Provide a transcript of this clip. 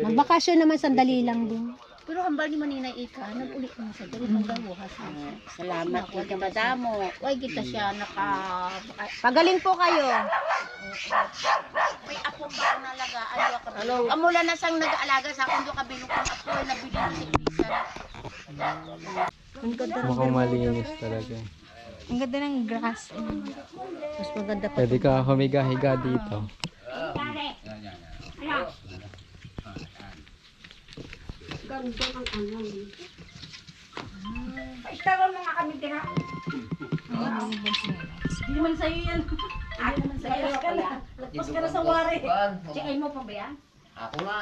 Magbakasyon naman sandali lang din. Pero hambal ni Maninay Ika, nag-ulit mo sa dali paggawa. Salamat kay kamadamo. Why kita siya Pagaling po kayo. may apo ba ang nalagaan do ka. Amula na sang nag-aalaga sa akin do ka binukong apo ay nabili ni Isa. Mukhang malinis talaga. Ang ganda ng grass. Mas maganda pa. Pwede ka humiga-higa dito. Itawa mo nga kami tira. Hindi man sa'yo yan. Hindi man sa'yo. Lagpas ka na sa wari. Check mo pa ba yan? Ako nga.